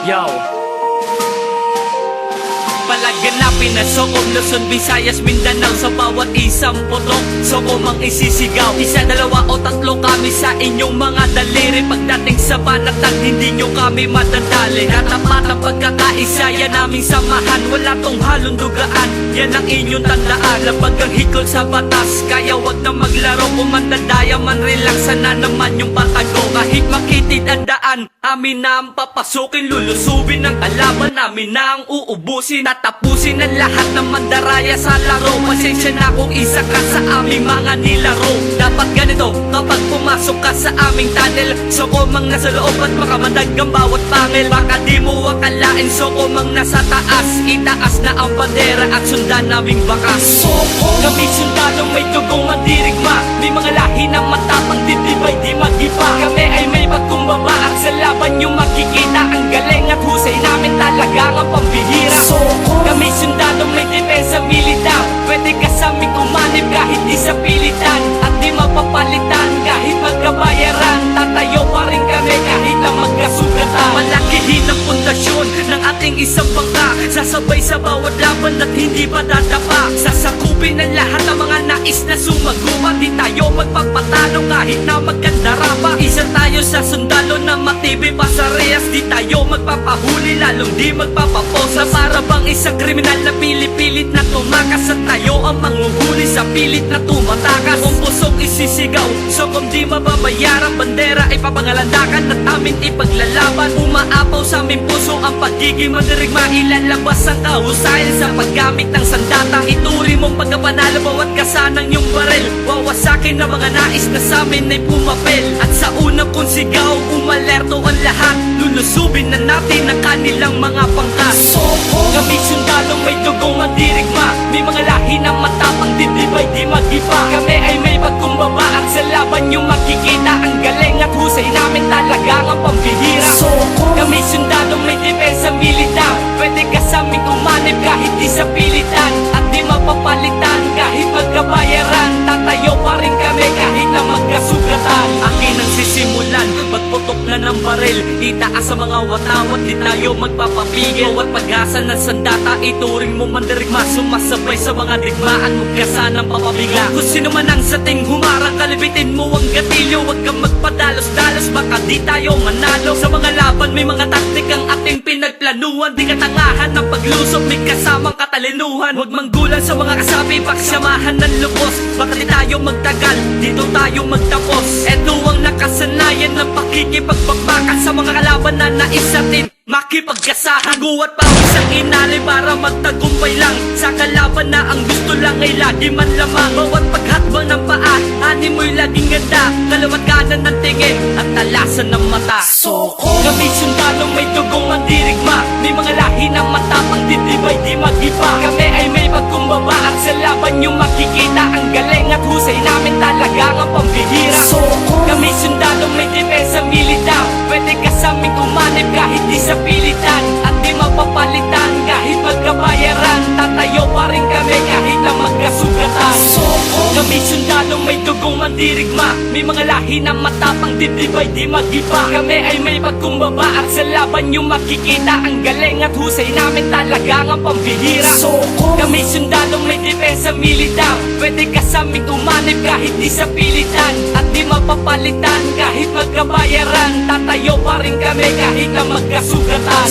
Yo, palaganapin na Sokom, Luzon, Visayas, Mindanao. Sa bawat isang putok, Sokom ang isisigaw. Isa, dalawa o tatlo kami sa inyong mga daliri. Pagdating sa banatan, hindi nyo kami madadali. Natapat ang pagkakaisa, yan aming samahan. Wala tong halong dugaan, yan ang inyong tandaan. Labag ang hikol sa batas, kaya wag na maglaro. Kung mandadaya man, relaxan na naman yung patago. Kahit makitid ang daan, amin na ang papasukin. Lulusubin ang kalaban, namin na ang uubusin. Tatapusin ang lahat ng mandaraya sa laro. Pasensya na kung isa ka sa aming mga nilaro. Dapat ganito, kapag pumasok ka sa aming tunnel, Sokom ang nasa loob at makamandag ang bawat pangil. Baka di mo akalain, Sokom ang nasa taas. Itaas na ang bandera at sundan naming bakas. Kami sundalong may dugong mandirigma. May mga lahi ng matapang, didibay di mag-iba. Kami ay may pagkumbaba at sa laban nyo makikita ang galing at husay namin talaga ang pambihira. Kami sundalong may depensa militar. Pwede ka sa aming umanib kahit di sa pilitan. At di mapapalitan kahit magkabayaran. Tatayo pa rin kami kahit na magkasugatan. Malakihin ang pundasyon ng ating isang bangka. Sasabay sa bawat laban at hindi pa dadapa. Sasakupin ang lahat ng mga nais na sumaguma. Di tayo magpapatalo kahit na magkandara pa. Isa tayo sa sundalo na matibay pa sa reyes. Di tayo magpapahuli lalong di magpapaposa. Para bang isang kriminal na pilipilit na tumakas. At tayo ang manguhuli sa pilit na tumatakas. Kung pusong isisigaw, Sokom di mababayaran. Bandera ay papangalandakan at amin ipaglalaban. Umaapaw sa aming puso ang pagiging mandirigma. Ilalabas ang kahusayan sa paggamit ng sandata. Ituri mong pagkapanalo bawat kasanang yung baril. Wawasakin na mga nais na sa amin ay pumapel. At sa unang kong sigaw, umalerto ang lahat. Lulusubin na natin ang kanilang mga pangkas. Kami sundalong may dugong mandirigma. May mga lahi ng matapang, didibay di mag-iba. Kami ay may pagkumbaba at sa laban nyo makikita ang galing at husay namin talaga ang pambihira. Kami sundalong may depensa militar. Pwede ka sa aming umanib kahit di sa pilitan. At di mapapalitan kahit magkabayaran. Tatayo pa rin kami kahit na magkasugatan. Akin ang sisimulan, magputok na ng baril. Itaas sa mga watawat, di tayo magpapapigil. Bawat pag-asa ng sandata, ituring mo mandirigma. Sumasabay sa mga digmaan, magkasa ng papabigla. Kung sino man ang sating humarang, kalibitin mo ang gatilyo. Huwag kang magpadalos-dalos, baka di tayo manalo. Sa mga laban may mga taktik ang ating pinagplanuhan. Di katangahan ng paglusob, may kasamang katalinuhan. Huwag manggulan sa mga kasabi, paksamahan ng lubos. Baka di tayo magtagal, dito tayo magtapos. Eto ang nakasanayan ng pakikipagbabakan sa mga kalaban na naisatin. Makipagkasahan, guwat pa isang inali para magtagumpay lang. Sa kalaban na ang gusto lang ay lagi man lamang. Bawat paghatbang ng paa, ani mo'y laging ganda. Kalawat kanan ng tingin at talasan ng mata. Kami sundalong may dugong mandirigma. May mga lahi ng matapang, didibay di mag-iba. Kami ay may pagkumbaba at sa laban nyo makikita ang galing at husay namin talaga ang pambihira. Kami sundalong may depensa militar. Pwede ka sa aming umanib kahit di sa pilitan. At di mapapalitan kahit magkabayaran. Tatayo pa rin kami kahit na magkasugatan. Kami sundalong may dugong mandirigma. May mga lahi ng matapang, didibay di mag-iba. Kami ay may pagkumbaba at sa laban nyo makikita ang galing at husay namin talaga ang pambihira. Kami sundalong may depensa militar. Pwede ka sa aming umanib kahit di sa pilitan. At di mapapalitan kahit magkabayaran. Tatayo pa rin kami kahit na magkasugatan.